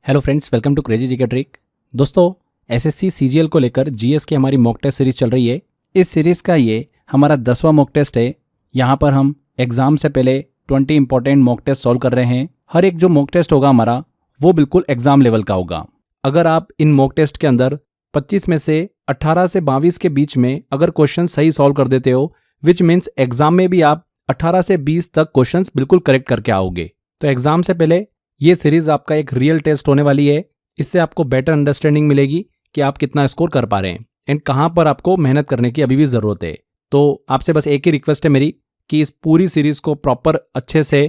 Hello friends, welcome to crazy GK trick. दोस्तों, SSC CGL को लेकर जीएस की हमारी मॉक टेस्ट सीरीज चल रही है। इस सीरीज का ये हमारा 10वां मॉक टेस्ट है। यहाँ पर हम एग्जाम से पहले 20 इंपॉर्टेंट मॉक टेस्ट सॉल्व कर रहे हैं। हर एक जो मॉक टेस्ट होगा हमारा वो बिल्कुल एग्जाम लेवल का होगा। अगर आप इन मॉक टेस्ट के अंदर 25 में से 18 से 22 के बीच में अगर क्वेश्चन सही सॉल्व कर देते हो, विच मीन्स एग्जाम में भी आप 18 से 20 तक क्वेश्चंस बिल्कुल करेक्ट करके आओगे। तो एग्जाम से पहले ये सीरीज आपका एक रियल टेस्ट होने वाली है। इससे आपको बेटर अंडरस्टैंडिंग मिलेगी कि आप कितना स्कोर कर पा रहे हैं एंड कहाँ पर आपको मेहनत करने की अभी भी ज़रूरत है। तो आपसे बस एक ही रिक्वेस्ट है मेरी कि इस पूरी सीरीज को प्रॉपर अच्छे से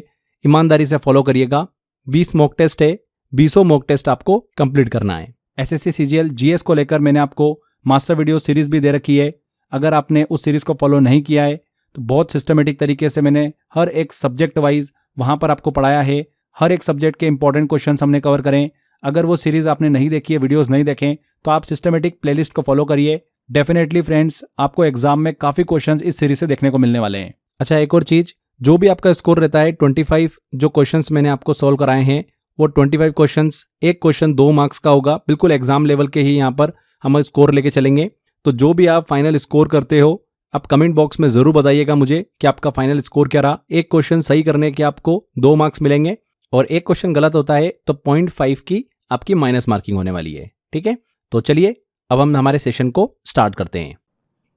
ईमानदारी से फॉलो करिएगा। 20 मॉक टेस्ट है, 20 मॉक टेस्ट आपको कंप्लीट करना है। एसएससी सीजीएल जीएस को लेकर मैंने आपको मास्टर वीडियो सीरीज भी दे रखी है। अगर आपने उस सीरीज को फॉलो नहीं किया है तो बहुत सिस्टमेटिक तरीके से मैंने हर एक सब्जेक्ट वाइज वहाँ पर आपको पढ़ाया है। हर एक सब्जेक्ट के इंपॉर्टेंट क्वेश्चंस हमने कवर करें। अगर वो सीरीज आपने नहीं देखी है, वीडियोस नहीं देखें, तो आप सिस्टमेटिक प्लेलिस्ट को फॉलो करिए। डेफिनेटली फ्रेंड्स, आपको एग्जाम में काफ़ी क्वेश्चंस इस सीरीज से देखने को मिलने वाले हैं। अच्छा, एक और चीज़, जो भी आपका स्कोर रहता है 25 जो क्वेश्चंस मैंने आपको सॉल्व कराए हैं वो 25 क्वेश्चंस, एक क्वेश्चन 2 मार्क्स का होगा। बिल्कुल एग्जाम लेवल के ही यहाँ पर हम स्कोर लेके चलेंगे। तो जो भी आप फाइनल स्कोर करते हो, आप कमेंट बॉक्स में ज़रूर बताइएगा मुझे कि आपका फाइनल स्कोर क्या रहा। एक क्वेश्चन सही करने के आपको 2 मार्क्स मिलेंगे और एक क्वेश्चन गलत होता है तो 0.5 की आपकी माइनस मार्किंग होने वाली है। ठीक है, तो चलिए अब हम हमारे सेशन को स्टार्ट करते हैं।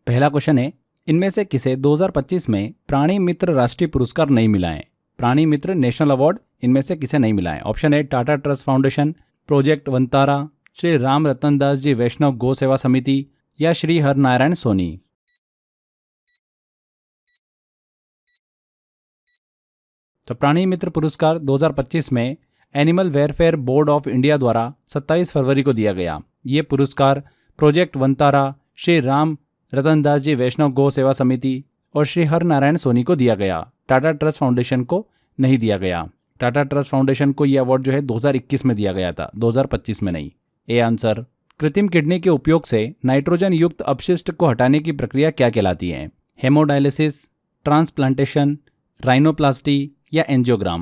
पहला क्वेश्चन है, इनमें से किसे 2025 में प्राणी मित्र राष्ट्रीय पुरस्कार नहीं मिला है? प्राणी मित्र नेशनल अवार्ड इनमें से किसे नहीं मिला है? ऑप्शन है Tata trust foundation, project Vantara, Shri Ram Ratan Das ji Vaishnav गौ सेवा समिति या श्री हरनारायण सोनी। तो प्राणी मित्र पुरस्कार 2025 में animal welfare board of India द्वारा 27 फरवरी को दिया गया। ये पुरस्कार प्रोजेक्ट वंतारा, श्री राम रतन दास जी वैष्णव गौ सेवा समिति और श्री हरनारायण सोनी को दिया गया। टाटा ट्रस्ट फाउंडेशन को नहीं दिया गया। टाटा ट्रस्ट फाउंडेशन को यह अवार्ड जो है 2021 में दिया गया था, 2025 में नहीं। A answer. कृत्रिम किडनी के उपयोग से नाइट्रोजन युक्त अपशिष्ट को हटाने की प्रक्रिया क्या कहलाती है? हेमोडायलिसिस, ट्रांसप्लांटेशन, राइनोप्लास्टी या एंजियोग्राम।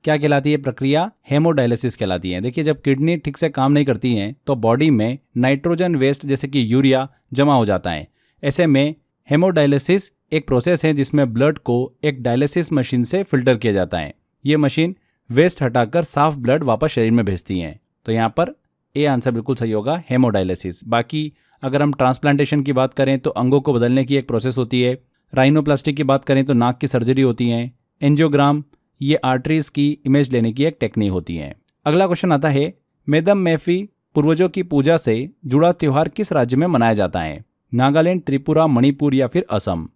क्या कहलाती है प्रक्रिया? हेमोडायलिसिस कहलाती है। देखिए, जब किडनी ठीक से काम नहीं करती हैं तो बॉडी में नाइट्रोजन वेस्ट जैसे कि यूरिया जमा हो जाता है। ऐसे में हेमोडायलिसिस एक प्रोसेस है जिसमें ब्लड को एक डायलिसिस मशीन से फिल्टर किया जाता है। ये मशीन वेस्ट हटाकर साफ ब्लड वापस शरीर में भेजती है। तो यहाँ पर ए आंसर बिल्कुल सही होगा, हेमोडायलिसिस। बाकी अगर हम ट्रांसप्लांटेशन की बात करें तो अंगों को बदलने की एक प्रोसेस होती है। राइनोप्लास्टी की बात करें तो नाक की सर्जरी होती है। एंजियोग्राम ये आर्टरीज की इमेज लेने की एक टेक्निक होती है। अगला क्वेश्चन आता है, मेदम मेफी पूर्वजों की पूजा से जुड़ा त्योहार किस राज्य में मनाया जाता है? नागालैंड, त्रिपुरा, मणिपुर या फिर असम।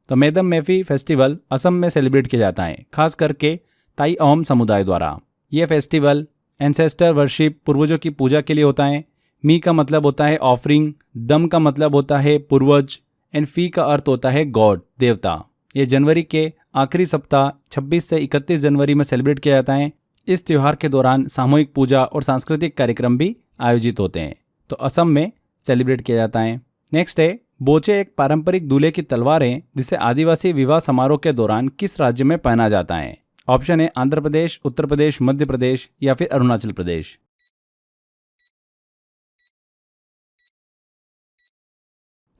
तो मेदम मेफी फेस्टिवल असम में सेलिब्रेट किया जाता है, खास करके ताई अहोम समुदाय द्वारा। यह फेस्टिवल एंसेस्टर वर्शिप, पूर्वजों की पूजा के लिए होता है। मी का मतलब होता है ऑफरिंग, दम का मतलब होता है पूर्वज एंड फी का अर्थ होता है गॉड, देवता। ये जनवरी के आखिरी सप्ताह 26 से 31 जनवरी में सेलिब्रेट किया जाता है। इस त्यौहार के दौरान सामूहिक पूजा और सांस्कृतिक कार्यक्रम भी आयोजित होते हैं। तो असम में सेलिब्रेट किया जाता है। नेक्स्ट है, बोचे एक पारंपरिक दूल्हे की तलवार है जिसे आदिवासी विवाह समारोह के दौरान किस राज्य में पहना जाता है? ऑप्शन है आंध्र प्रदेश, उत्तर प्रदेश, मध्य प्रदेश या फिर अरुणाचल प्रदेश।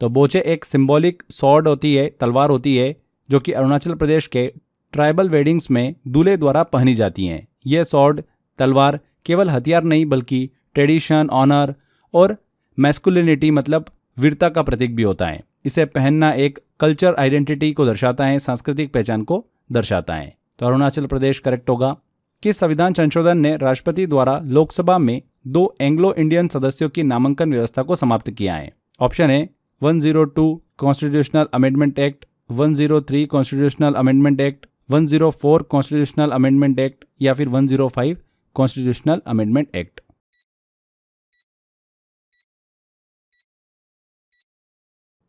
तो बोचे एक सिंबॉलिक सॉर्ड होती है, तलवार होती है, जो कि अरुणाचल प्रदेश के ट्राइबल वेडिंग्स में दूल्हे द्वारा पहनी जाती हैं। यह सॉर्ड, तलवार केवल हथियार नहीं बल्कि ट्रेडिशन, ऑनर और मैस्कुलिनिटी मतलब वीरता का प्रतीक भी होता है। इसे पहनना एक कल्चर आइडेंटिटी को दर्शाता है, सांस्कृतिक पहचान को दर्शाता है। तो अरुणाचल प्रदेश करेक्ट होगा। किस संविधान संशोधन ने राष्ट्रपति द्वारा लोकसभा में 2 एंग्लो इंडियन सदस्यों की नामांकन व्यवस्था को समाप्त किया है? ऑप्शन है 102 constitutional amendment act, 103 constitutional amendment act, 104 constitutional amendment act या फिर 105 कॉन्स्टिट्यूशनल अमेंडमेंट एक्ट।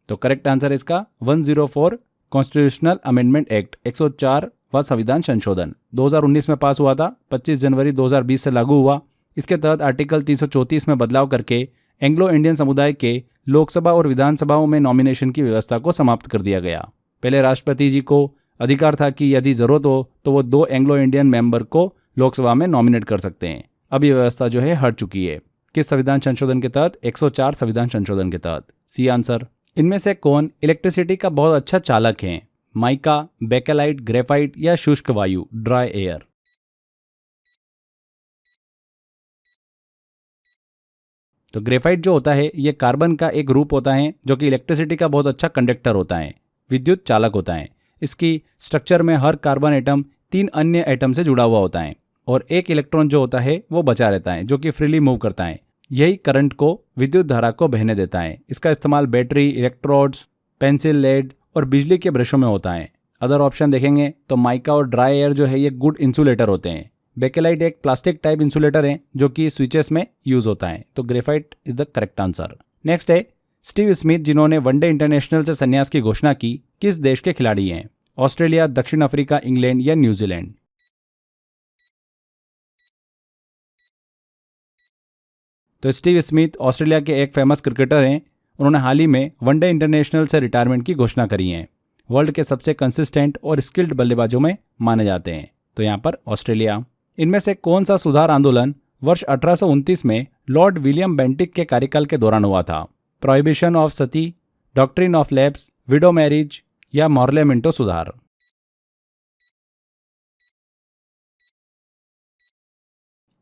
तो करेक्ट आंसर इसका 104 कॉन्स्टिट्यूशनल अमेंडमेंट एक्ट, 104वां संविधान संशोधन 2019 में पास हुआ था, 25 जनवरी 2020 से लागू हुआ। इसके तहत आर्टिकल 334 में बदलाव करके एंग्लो इंडियन समुदाय के लोकसभा और विधानसभाओं में नॉमिनेशन की व्यवस्था को समाप्त कर दिया गया। पहले राष्ट्रपति जी को अधिकार था कि यदि जरूरत हो तो वो 2 एंग्लो इंडियन मेंबर को लोकसभा में नॉमिनेट कर सकते हैं। अब ये व्यवस्था जो है हट चुकी है। किस संविधान संशोधन के तहत? 104 संविधान संशोधन के तहत। C answer. इनमें से कौन इलेक्ट्रिसिटी का बहुत अच्छा चालक है? माइका, बेकेलाइट, ग्रेफाइट या शुष्क वायु, ड्राई एयर? तो ग्रेफाइट जो होता है ये कार्बन का एक रूप होता है जो कि इलेक्ट्रिसिटी का बहुत अच्छा कंडक्टर होता है, विद्युत चालक होता है। इसकी स्ट्रक्चर में हर कार्बन एटम 3 अन्य एटम से जुड़ा हुआ होता है और एक इलेक्ट्रॉन जो होता है वो बचा रहता है जो कि फ्रीली मूव करता है। यही करंट को, विद्युत धारा को बहने देता है। इसका इस्तेमाल बैटरी, इलेक्ट्रोड्स, पेंसिल लेड और बिजली के ब्रशों में होता है। अदर ऑप्शन देखेंगे तो माइका और ड्राई एयर जो है ये गुड इंसुलेटर होते हैं। बेकेलाइट एक प्लास्टिक टाइप इंसुलेटर है जो कि स्विचेस में यूज होता है। तो graphite is the correct answer. Next है स्टीव स्मिथ, जिन्होंने वनडे इंटरनेशनल से संन्यास की घोषणा की, किस देश के खिलाड़ी हैं? ऑस्ट्रेलिया, दक्षिण अफ्रीका, इंग्लैंड या न्यूजीलैंड? तो स्टीव स्मिथ ऑस्ट्रेलिया के एक फेमस क्रिकेटर हैं। उन्होंने हाल ही में वनडे इंटरनेशनल से रिटायरमेंट की घोषणा करी है। वर्ल्ड के सबसे कंसिस्टेंट और स्किल्ड बल्लेबाजों में माने जाते हैं। तो यहाँ पर ऑस्ट्रेलिया। इनमें से कौन सा सुधार आंदोलन वर्ष 1829 में लॉर्ड विलियम बेंटिक के कार्यकाल के दौरान हुआ था? Prohibition of Sati, doctrine of lapse, window marriage या मॉर्ले मिंटो सुधार?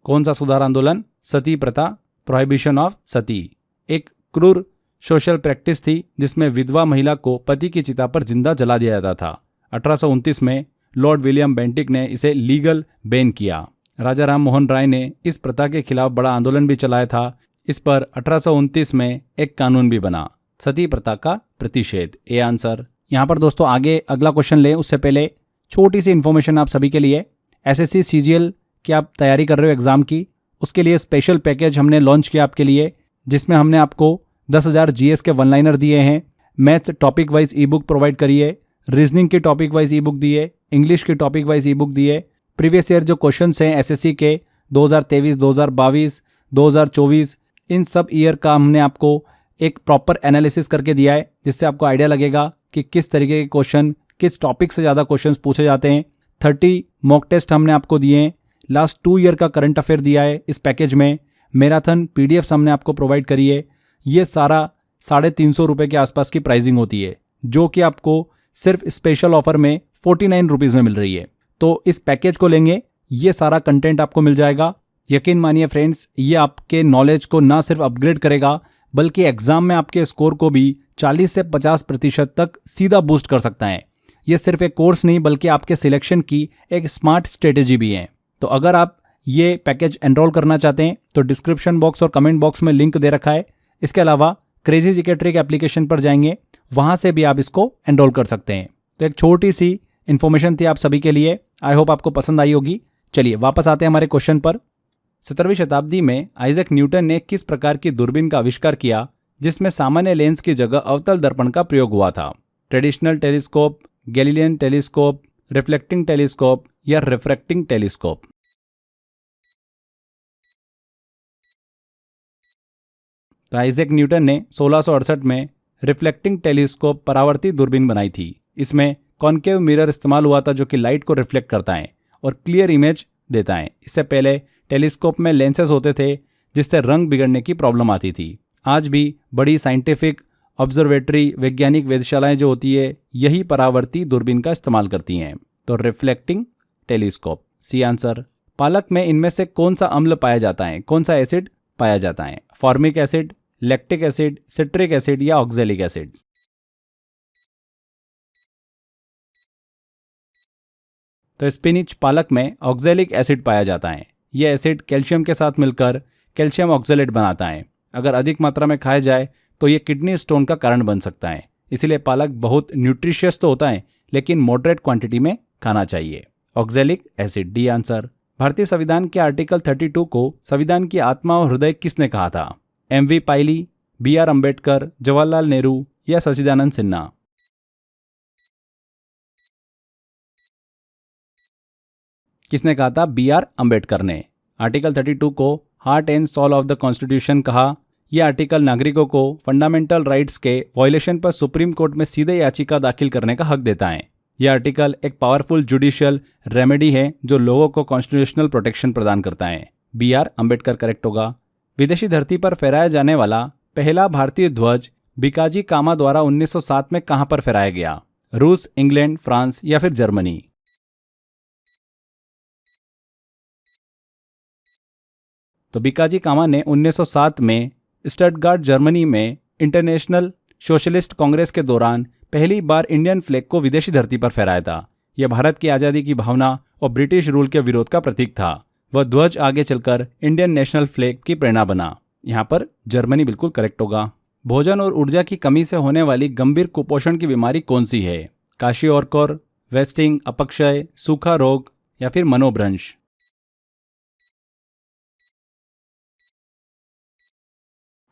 कौन सा सुधार आंदोलन? सती प्रथा, प्रोहिबिशन ऑफ सती। एक क्रूर सोशल प्रैक्टिस थी जिसमें विधवा महिला को पति की चिता पर जिंदा जला दिया जाता था। 1829 में लॉर्ड विलियम बेंटिक ने इसे लीगल बैन किया। राजा राम मोहन राय ने इस प्रथा के खिलाफ बड़ा आंदोलन भी चलाया था। इस पर 1829 में एक कानून भी बना, सती प्रथा का प्रतिषेध। A answer. यहाँ पर दोस्तों आगे अगला क्वेश्चन लें उससे पहले छोटी सी इन्फॉर्मेशन आप सभी के लिए। एसएससी सीजीएल की आप तैयारी कर रहे हो एग्जाम की, उसके लिए स्पेशल पैकेज हमने लॉन्च किया आपके लिए, जिसमें हमने आपको 10,000 जीएस के 1 लाइनर दिए हैं, मैथ्स टॉपिक वाइज ई बुक प्रोवाइड करिए, रीजनिंग की टॉपिक वाइज ई बुक दिए, इंग्लिश की टॉपिक वाइज ई बुक दिए। प्रीवियस ईयर जो क्वेश्चंस हैं एसएससी के 2023, 2022, 2024, इन सब ईयर का हमने आपको एक प्रॉपर एनालिसिस करके दिया है, जिससे आपको आइडिया लगेगा कि किस तरीके के क्वेश्चन, किस टॉपिक से ज़्यादा क्वेश्चंस पूछे जाते हैं। 30 मॉक टेस्ट हमने आपको दिए हैं। लास्ट 2 ईयर का करंट अफेयर दिया है इस पैकेज में। मैराथन पीडीएफ हमने आपको प्रोवाइड करी है। ये सारा 350 रुपये के आसपास की प्राइसिंग होती है, जो कि आपको सिर्फ स्पेशल ऑफर में 49 रुपीज़ में मिल रही है। तो इस पैकेज को लेंगे, ये सारा कंटेंट आपको मिल जाएगा। यकीन मानिए फ्रेंड्स, ये आपके नॉलेज को ना सिर्फ अपग्रेड करेगा बल्कि एग्जाम में आपके स्कोर को भी 40 से 50% तक सीधा बूस्ट कर सकता है। ये सिर्फ एक कोर्स नहीं बल्कि आपके सिलेक्शन की एक स्मार्ट स्ट्रेटेजी भी है। तो अगर आप ये पैकेज एनरोल करना चाहते हैं तो डिस्क्रिप्शन बॉक्स और कमेंट बॉक्स में लिंक दे रखा है। इसके अलावा क्रेजी जीके ट्रिक एप्लीकेशन पर जाएंगे, वहां से भी आप इसको एनरोल कर सकते हैं। तो एक छोटी सी इन्फॉर्मेशन थी आप सभी के लिए। आई होप आपको पसंद आई होगी। चलिए वापस आते हैं हमारे क्वेश्चन पर। 17वीं शताब्दी में आइजैक न्यूटन ने किस प्रकार की दूरबीन का आविष्कार किया जिसमें सामान्य लेंस की जगह अवतल दर्पण का प्रयोग हुआ था? Traditional telescope, Galilean telescope, reflecting telescope या रिफ्रैक्टिंग टेलीस्कोप? तो आइजैक न्यूटन ने 1668 में रिफ्लेक्टिंग टेलीस्कोप परावर्ती दूरबीन बनाई थी। इसमें कॉन्केव मिरर इस्तेमाल हुआ था जो कि लाइट को रिफ्लेक्ट करता है और क्लियर इमेज देता है। इससे पहले टेलीस्कोप में लेंसेज होते थे जिससे रंग बिगड़ने की प्रॉब्लम आती थी। आज भी बड़ी साइंटिफिक ऑब्जर्वेटरी, वैज्ञानिक वेधशालाएं जो होती है यही परावर्ती दूरबीन का इस्तेमाल करती हैं। तो रिफ्लेक्टिंग टेलीस्कोप। C answer. पालक में इनमें से कौन सा अम्ल पाया जाता है, कौन सा एसिड पाया जाता है? Formic acid, lactic acid, citric acid या ऑक्जेलिक एसिड? तो स्पिनिच पालक में ऑक्जेलिक एसिड पाया जाता है। यह एसिड कैल्शियम के साथ मिलकर कैल्शियम ऑक्जेलेट बनाता है। अगर अधिक मात्रा में खाया जाए तो यह किडनी स्टोन का कारण बन सकता है। इसीलिए पालक बहुत न्यूट्रिशियस तो होता है लेकिन मॉडरेट क्वांटिटी में खाना चाहिए। Oxalic acid. D answer. भारतीय संविधान के आर्टिकल 32 को संविधान की आत्मा और हृदय किसने कहा था? एमवी पायली, बीआर अंबेडकर, जवाहरलाल नेहरू या सच्चिदानंद सिन्हा? किसने कहा था? बीआर अंबेडकर ने। आर्टिकल 32 को heart and soul of the constitution कहा। यह आर्टिकल नागरिकों को फंडामेंटल राइट्स के वायलेशन पर सुप्रीम कोर्ट में सीधे याचिका दाखिल करने का हक देता है। यह आर्टिकल एक पावरफुल जुडिशियल रेमेडी है जो लोगों को कॉन्स्टिट्यूशनल प्रोटेक्शन प्रदान करता है। बी आर अम्बेडकर करेक्ट होगा। विदेशी धरती पर फहराया जाने वाला पहला भारतीय ध्वज बीकाजी कामा द्वारा 1907 में कहां पर फहराया गया? रूस, इंग्लैंड, फ्रांस या फिर जर्मनी? तो बीकाजी कामा ने 1907 में स्टटगार्ट जर्मनी में इंटरनेशनल सोशलिस्ट कांग्रेस के दौरान पहली बार इंडियन फ्लैग को विदेशी धरती पर फहराया था। यह भारत की आज़ादी की भावना और ब्रिटिश रूल के विरोध का प्रतीक था। वह ध्वज आगे चलकर इंडियन नेशनल फ्लैग की प्रेरणा बना। यहाँ पर जर्मनी बिल्कुल करेक्ट होगा। भोजन और ऊर्जा की कमी से होने वाली गंभीर कुपोषण की बीमारी कौन सी है? काशियोरकर, वेस्टिंग, अपक्षय, सूखा रोग या फिर मनोभ्रंश?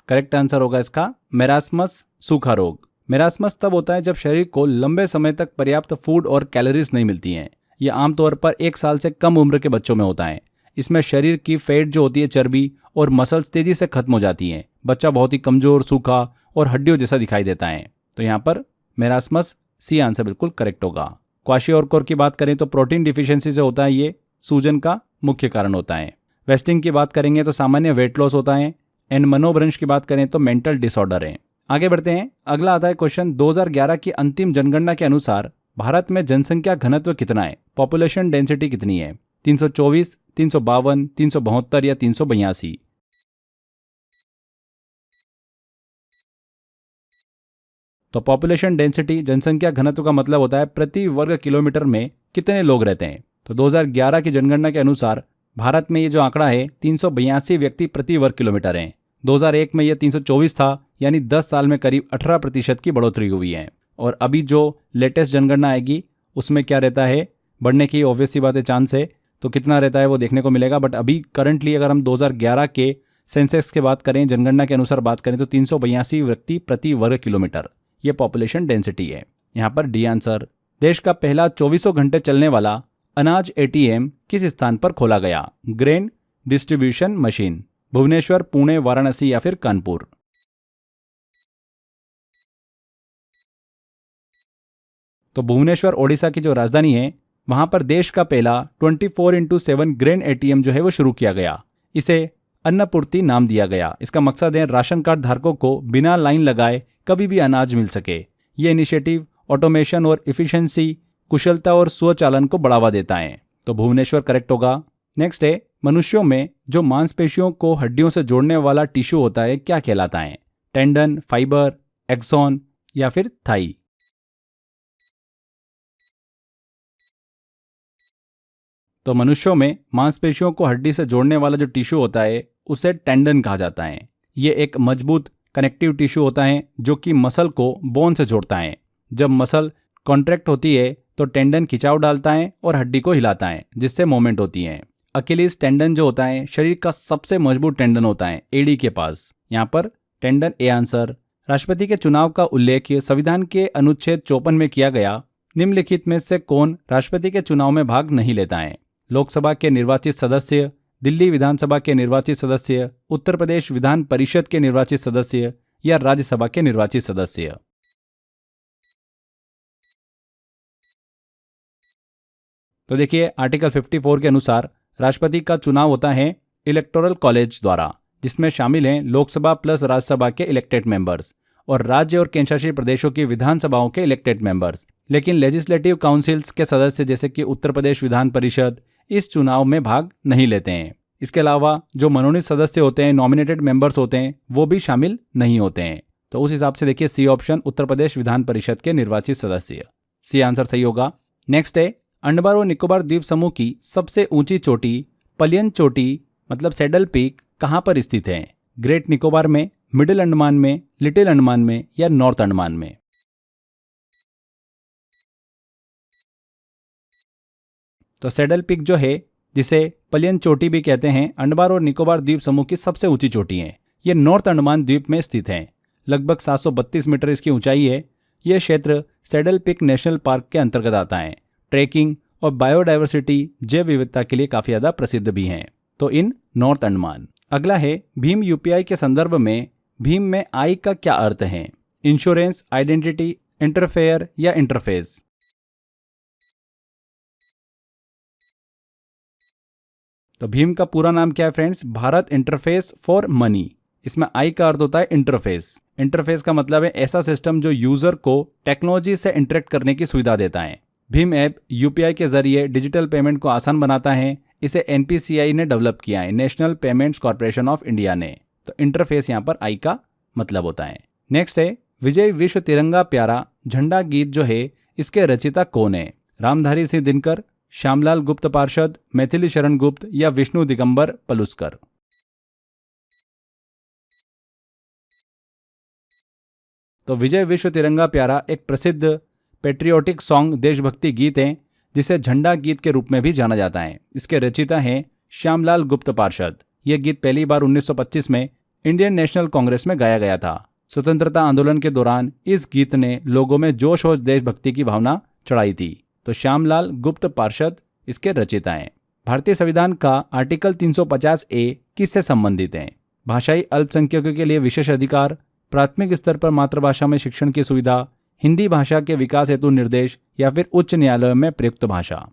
करेक्ट आंसर होगा इसका मेरास्मस, सूखा रोग। मेरास्मस तब होता है जब शरीर को लंबे समय तक पर्याप्त फूड और कैलोरीज नहीं मिलती हैं। यह आमतौर पर 1 साल से कम उम्र के बच्चों में होता है। इसमें शरीर की फैट जो होती है, चर्बी और मसल्स तेजी से खत्म हो जाती हैं। बच्चा बहुत ही कमजोर, सूखा और हड्डियों जैसा दिखाई देता है। तो यहाँ पर मेरास्मस सी आंसर बिल्कुल करेक्ट होगा। क्वाशियोरकर की बात करें तो प्रोटीन डिफिशियंसी से होता है, ये सूजन का मुख्य कारण होता है। वेस्टिंग की बात करेंगे तो सामान्य वेट लॉस होता है। एंड मनोभ्रंश की बात करें तो मेंटल डिसऑर्डर है। आगे बढ़ते हैं। अगला आता है क्वेश्चन 2011 की अंतिम जनगणना के अनुसार भारत में जनसंख्या घनत्व कितना है? पॉपुलेशन डेंसिटी कितनी है? 324, 352, 372 या 382? तो पॉपुलेशन डेंसिटी जनसंख्या घनत्व का मतलब होता है प्रति वर्ग किलोमीटर में कितने लोग रहते हैं। तो 2011 की जनगणना के अनुसार भारत में ये जो आंकड़ा है 382 व्यक्ति प्रति वर्ग किलोमीटर हैं। 2001 में यह 324 था, यानी 10 साल में करीब 18% की बढ़ोतरी हुई है। और अभी जो लेटेस्ट जनगणना आएगी उसमें क्या रहता है, बढ़ने की ऑब्वियस सी बात है चांस है। तो कितना रहता है वो देखने को मिलेगा। बट अभी करंटली अगर हम 2011 के सेंसेक्स की बात करें, जनगणना के अनुसार बात करें तो 382 व्यक्ति प्रति वर्ग किलोमीटर ये पॉपुलेशन डेंसिटी है। यहाँ पर डी आंसर। देश का पहला 24 घंटे चलने वाला अनाज एटीएम किस स्थान पर खोला गया? Grain distribution machine, Bhubaneswar, Pune, Varanasi या फिर कानपुर? तो भुवनेश्वर ओडिशा की जो राजधानी है वहां पर देश का पहला 24x7 ग्रेन एटीएम जो है वो शुरू किया गया। इसे अन्नपूर्ति नाम दिया गया। इसका मकसद है राशन कार्ड धारकों को बिना लाइन लगाए कभी भी अनाज मिल सके। ये इनिशिएटिव ऑटोमेशन और इफिशिएंसी, कुशलता और स्वचालन को बढ़ावा देता है। तो भुवनेश्वर करेक्ट होगा। नेक्स्ट है, मनुष्यों में जो मांसपेशियों को हड्डियों से जोड़ने वाला टिश्यू होता है क्या कहलाता है? टेंडन, फाइबर, एक्सॉन या फिर थाई? तो मनुष्यों में मांसपेशियों को हड्डी से जोड़ने वाला जो टिश्यू होता है उसे टेंडन कहा जाता है। ये एक मजबूत कनेक्टिव टिश्यू होता है जो कि मसल को बोन से जोड़ता है। जब मसल कॉन्ट्रैक्ट होती है तो टेंडन खिंचाव डालता है और हड्डी को हिलाता है, जिससे मूवमेंट होती है। अकेलीज टेंडन जो होता है शरीर का सबसे मजबूत टेंडन होता है एडी के पास। यहाँ पर टेंडन ए आंसर। राष्ट्रपति के चुनाव का उल्लेख संविधान के अनुच्छेद 54 में किया गया। निम्नलिखित में से कौन राष्ट्रपति के चुनाव में भाग नहीं लेता है? लोकसभा के निर्वाचित सदस्य, दिल्ली विधानसभा के निर्वाचित सदस्य, उत्तर प्रदेश विधान परिषद के निर्वाचित सदस्य या राज्यसभा के निर्वाचित सदस्य? तो देखिए आर्टिकल 54 के अनुसार राष्ट्रपति का चुनाव होता है इलेक्टोरल कॉलेज द्वारा, जिसमें शामिल हैं लोकसभा प्लस राज्यसभा के इलेक्टेड मेंबर्स और राज्य और केंद्रशासित प्रदेशों की विधानसभाओं के इलेक्टेड मेंबर्स। लेकिन लेजिस्लेटिव काउंसिल्स के सदस्य जैसे कि उत्तर प्रदेश विधान परिषद इस चुनाव में भाग नहीं लेते हैं। इसके अलावा जो मनोनीत सदस्य होते हैं, नॉमिनेटेड मेंबर्स होते हैं, वो भी शामिल नहीं होते हैं। तो उस हिसाब से देखिए सी ऑप्शन, उत्तर प्रदेश विधान परिषद के निर्वाचित सदस्य, सी आंसर सही होगा। नेक्स्ट है, अंडमान और निकोबार द्वीप समूह की सबसे ऊंची चोटी पलियन चोटी मतलब सैडल पीक कहां पर स्थित है? ग्रेट निकोबार में, मिडिल अंडमान में, लिटिल अंडमान में या नॉर्थ अंडमान में? तो सैडल पीक जो है, जिसे पलियन चोटी भी कहते हैं, अंडमान और निकोबार द्वीप समूह की सबसे ऊंची चोटी है। यह नॉर्थ अंडमान द्वीप में स्थित है। लगभग 732 मीटर इसकी ऊंचाई है। यह क्षेत्र सैडल पीक नेशनल पार्क के अंतर्गत आता है। ट्रैकिंग और बायोडाइवर्सिटी, जैव विविधता के लिए काफी ज्यादा प्रसिद्ध भी हैं। तो इन नॉर्थ अंडमान। अगला है, भीम यूपीआई के संदर्भ में भीम में आई का क्या अर्थ है? इंश्योरेंस, आइडेंटिटी, इंटरफेयर या इंटरफेस? तो भीम का पूरा नाम क्या है friends? Bharat interface for money. इसमें आई का अर्थ होता है इंटरफेस। इंटरफेस का मतलब है ऐसा सिस्टम जो यूजर को टेक्नोलॉजी से इंटरेक्ट करने की सुविधा देता है। भीम ऐप यूपीआई के जरिए डिजिटल पेमेंट को आसान बनाता है। इसे एनपीसीआई ने डेवलप किया है, national payments corporation of India ने। तो इंटरफेस यहाँ पर आई का मतलब होता है। नेक्स्ट है विजय विश्व तिरंगा प्यारा झंडा गीत जो है इसके रचयिता कौन है? रामधारी सिंह दिनकर, श्यामलाल गुप्त पार्षद, मैथिली शरण गुप्त या विष्णु दिगंबर पलुस्कर? तो विजय विश्व तिरंगा प्यारा एक प्रसिद्ध पेट्रियोटिक सॉन्ग देशभक्ति गीत है जिसे झंडा गीत के रूप में भी जाना जाता है। इसके रचयिता हैं श्यामलाल गुप्त पार्षद। यह गीत पहली बार 1925 में इंडियन नेशनल कांग्रेस में गाया गया था। स्वतंत्रता आंदोलन के दौरान इस गीत ने लोगों में जोश और देशभक्ति की भावना चढ़ाई थी। तो श्यामलाल गुप्त पार्षद इसके रचयिता हैं। भारतीय संविधान का आर्टिकल 350A किससे संबंधित है? भाषाई अल्पसंख्यकों के लिए विशेष अधिकार, प्राथमिक स्तर पर मातृभाषा में शिक्षण की सुविधा, हिंदी भाषा के विकास हेतु निर्देश या फिर उच्च न्यायालय में प्रयुक्त भाषा?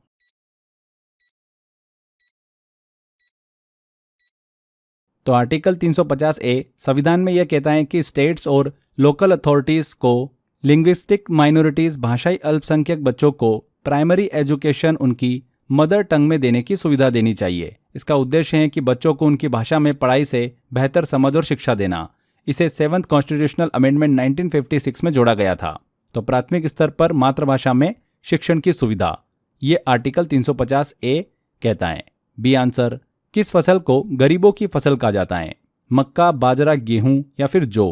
तो आर्टिकल 350A संविधान में यह कहता है कि स्टेट्स और लोकल अथॉरिटीज को लिंग्विस्टिक माइनॉरिटीज भाषाई अल्पसंख्यक बच्चों को प्राइमरी एजुकेशन उनकी मदर टंग में देने की सुविधा देनी चाहिए। इसका उद्देश्य है कि बच्चों को उनकी भाषा में पढ़ाई से बेहतर समझ और शिक्षा देना। इसे 7th कॉन्स्टिट्यूशनल अमेंडमेंट 1956 में जोड़ा गया था। तो प्राथमिक स्तर पर मातृभाषा में शिक्षण की सुविधा ये आर्टिकल 350A कहता है। B answer. किस फसल को गरीबों की फसल कहा जाता है? मक्का, बाजरा, गेहूं या फिर जौ?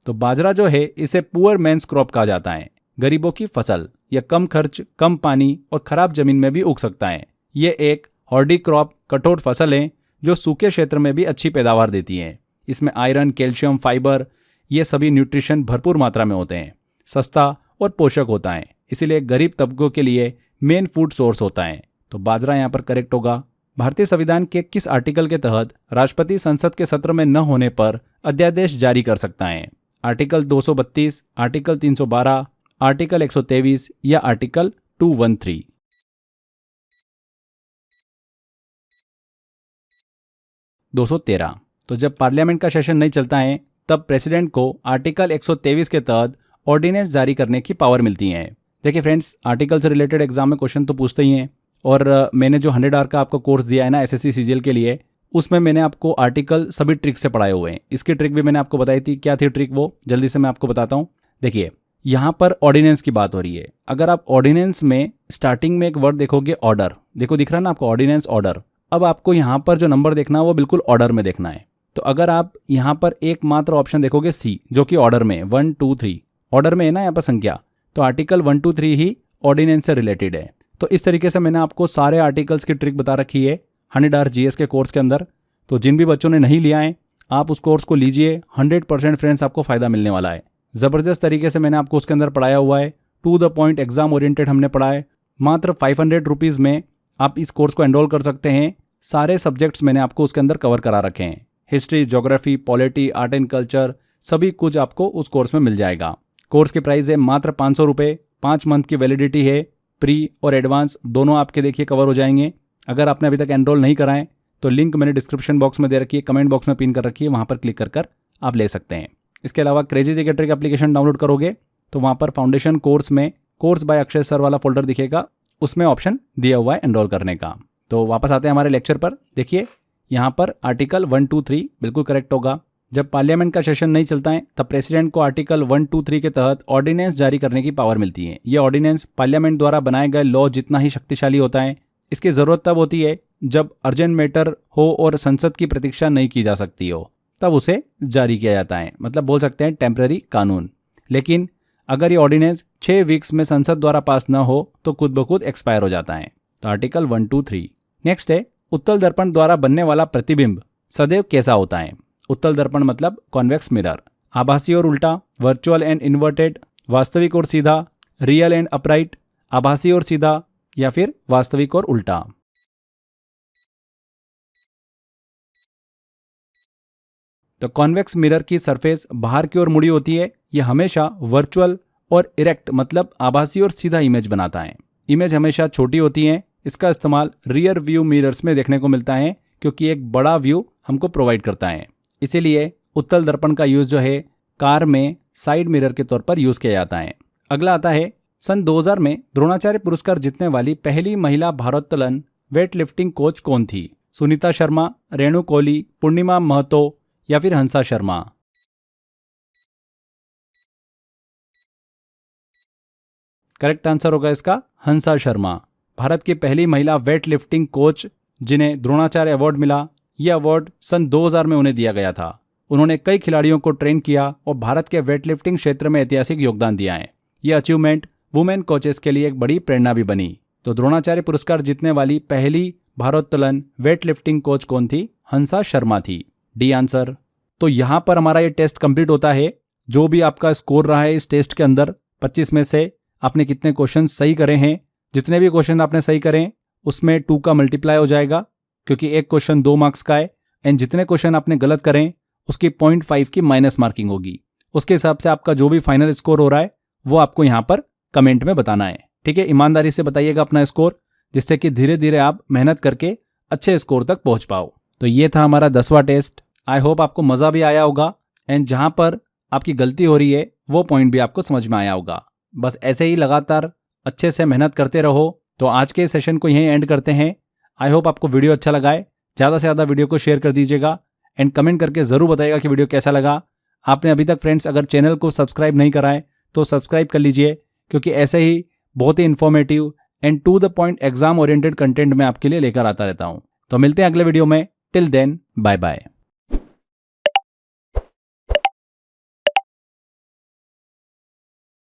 तो बाजरा जो है इसे पुअर मैन्स क्रॉप कहा जाता है, गरीबों की फसल। यह कम खर्च, कम पानी और खराब जमीन में भी उग सकता है। यह एक हॉर्डी क्रॉप कठोर फसल है जो सूखे क्षेत्र में भी अच्छी पैदावार देती है। इसमें आयरन, कैल्शियम, फाइबर ये सभी न्यूट्रिशन भरपूर मात्रा में होते हैं। सस्ता और पोषक होता है, इसीलिए गरीब तबकों के लिए मेन फूड सोर्स होता है। तो बाजरा यहाँ पर करेक्ट होगा। भारतीय संविधान के किस आर्टिकल के तहत राष्ट्रपति संसद के सत्र में न होने पर अध्यादेश जारी कर सकता है? आर्टिकल 232, आर्टिकल 312, आर्टिकल 123 या आर्टिकल 213? दो 213। तो जब पार्लियामेंट का सेशन नहीं चलता है तब प्रेसिडेंट को आर्टिकल 123 के तहत ऑर्डिनेंस जारी करने की पावर मिलती है। देखिए फ्रेंड्स, आर्टिकल से रिलेटेड एग्जाम में क्वेश्चन तो पूछते ही हैं, और मैंने जो 100 आवर का आपको कोर्स दिया है ना एसएससी सीजीएल के लिए, उसमें मैंने आपको आर्टिकल सभी ट्रिक से पढ़ाए हुए हैं। इसकी ट्रिक भी मैंने आपको बताई थी। क्या थी ट्रिक? वो जल्दी से मैं आपको बताता हूँ। देखिए यहाँ पर ऑर्डिनेंस की बात हो रही है। अगर आप ऑर्डिनेंस में स्टार्टिंग में एक वर्ड देखोगे ऑर्डर, देखो दिख रहा है ना आपको ऑर्डिनेंस ऑर्डर। अब आपको यहाँ पर जो नंबर देखना है वो बिल्कुल ऑर्डर में देखना है। तो अगर आप यहाँ पर एकमात्र ऑप्शन देखोगे सी, जो कि ऑर्डर में 1 2 3 ऑर्डर में है ना यहाँ पर संख्या, तो आर्टिकल 1 2 3 ही ऑर्डिनेंस से रिलेटेड है। तो इस तरीके से मैंने आपको सारे आर्टिकल्स की ट्रिक बता रखी है 100 आवर जीएस के कोर्स के अंदर। तो जिन भी बच्चों ने नहीं लिया है आप उस कोर्स को लीजिए, 100% फ्रेंड्स आपको फायदा मिलने वाला है। ज़बरदस्त तरीके से मैंने आपको उसके अंदर पढ़ाया हुआ है। To the point exam oriented हमने पढ़ा है। मात्र 500 रुपीज़ में आप इस कोर्स को एनरोल कर सकते हैं। सारे सब्जेक्ट्स मैंने आपको उसके अंदर कवर करा रखे हैं। History, geography, polity, art and culture सभी कुछ आपको उस कोर्स में मिल जाएगा। कोर्स की प्राइस है मात्र 500 रुपये। 5 मंथ की वैलिडिटी है। प्री और एडवांस दोनों आपके देखिए कवर हो जाएंगे। अगर आपने अभी तक एनरोल नहीं कराएं तो लिंक मैंने डिस्क्रिप्शन बॉक्स में दे रखी है, कमेंट बॉक्स में पिन कर रखी है, वहाँ पर क्लिक कर आप ले सकते हैं। इसके अलावा crazy GK trick application download करोगे तो वहाँ पर फाउंडेशन कोर्स में कोर्स बाय अक्षय सर वाला फोल्डर दिखेगा, उसमें ऑप्शन दिया हुआ है एनरोल करने का। तो वापस आते हैं हमारे लेक्चर पर। देखिए यहाँ पर आर्टिकल 1 2 3 बिल्कुल करेक्ट होगा। जब पार्लियामेंट का सेशन नहीं चलता है तब प्रेसिडेंट को आर्टिकल 1 2 3 के तहत ऑर्डिनेंस जारी करने की पावर मिलती है। ये ऑर्डिनेंस पार्लियामेंट द्वारा बनाए गए लॉ जितना ही शक्तिशाली होता है। इसकी ज़रूरत तब होती है जब अर्जेंट मैटर हो और संसद की प्रतीक्षा नहीं की जा सकती हो, तब उसे जारी किया जाता है। मतलब बोल सकते हैं टेम्पररी कानून। लेकिन अगर ये ऑर्डिनेंस 6 वीक्स में संसद द्वारा पास न हो तो खुद ब खुद एक्सपायर हो जाता है। तो आर्टिकल 1 2 3। नेक्स्ट है उत्तल दर्पण द्वारा बनने वाला प्रतिबिंब सदैव कैसा होता है? उत्तल दर्पण मतलब कॉन्वेक्स मिरर। आभासी और उल्टा, वर्चुअल एंड इन्वर्टेड, वास्तविक और सीधा, रियल एंड अपराइट, आभासी और सीधा या फिर वास्तविक और उल्टा? तो कॉन्वेक्स मिरर की सरफेस बाहर की ओर मुड़ी होती है। यह हमेशा वर्चुअल और इरेक्ट मतलब आभासी और सीधा इमेज बनाता है। इमेज हमेशा छोटी होती है। इसका इस्तेमाल रियर व्यू मिरर्स में देखने को मिलता है क्योंकि एक बड़ा व्यू हमको प्रोवाइड करता है। इसीलिए उत्तल दर्पण का यूज जो है कार में साइड मिरर के तौर पर यूज किया जाता है। अगला आता है सन 2000 में द्रोणाचार्य पुरस्कार जीतने वाली पहली महिला भारोत्तोलन वेट लिफ्टिंग कोच कौन थी? सुनीता शर्मा, रेणु कोहली, पूर्णिमा महतो या फिर हंसा शर्मा? करेक्ट आंसर होगा इसका हंसा शर्मा। भारत की पहली महिला वेट लिफ्टिंग कोच जिन्हें द्रोणाचार्य अवार्ड मिला, यह अवार्ड सन 2000 में उन्हें दिया गया था। उन्होंने कई खिलाड़ियों को ट्रेन किया और भारत के वेट लिफ्टिंग क्षेत्र में ऐतिहासिक योगदान दिया है। यह अचीवमेंट वुमेन कोचेस के लिए एक बड़ी प्रेरणा भी बनी। तो द्रोणाचार्य पुरस्कार जीतने वाली पहली भारोत्तोलन वेट लिफ्टिंग कोच कौन थी? हंसा शर्मा थी। D answer. तो यहाँ पर हमारा ये टेस्ट कंप्लीट होता है। जो भी आपका स्कोर रहा है इस टेस्ट के अंदर 25 में से आपने कितने क्वेश्चन सही करे हैं, जितने भी क्वेश्चन आपने सही करें उसमें 2 का मल्टीप्लाई हो जाएगा क्योंकि एक क्वेश्चन 2 मार्क्स का है। एंड जितने क्वेश्चन आपने गलत करें उसकी 0.5 की माइनस मार्किंग होगी। उसके हिसाब से आपका जो भी फाइनल स्कोर हो रहा है वो आपको यहाँ पर कमेंट में बताना है। ठीक है, ईमानदारी से बताइएगा अपना स्कोर, जिससे कि धीरे धीरे आप मेहनत करके अच्छे स्कोर तक पहुंच पाओ। तो ये था हमारा 10वां टेस्ट। आई होप आपको मज़ा भी आया होगा एंड जहाँ पर आपकी गलती हो रही है वो पॉइंट भी आपको समझ में आया होगा। बस ऐसे ही लगातार अच्छे से मेहनत करते रहो। तो आज के सेशन को यहीं एंड करते हैं। आई होप आपको वीडियो अच्छा लगा है। ज़्यादा से ज़्यादा वीडियो को शेयर कर दीजिएगा एंड कमेंट करके ज़रूर बताइएगा कि वीडियो कैसा लगा। आपने अभी तक फ्रेंड्स अगर चैनल को सब्सक्राइब नहीं करा है तो सब्सक्राइब कर लीजिए, क्योंकि ऐसे ही बहुत ही informative and to the point exam oriented content मैं आपके लिए लेकर आता रहता हूँ। तो मिलते हैं अगले वीडियो में। Till then bye bye.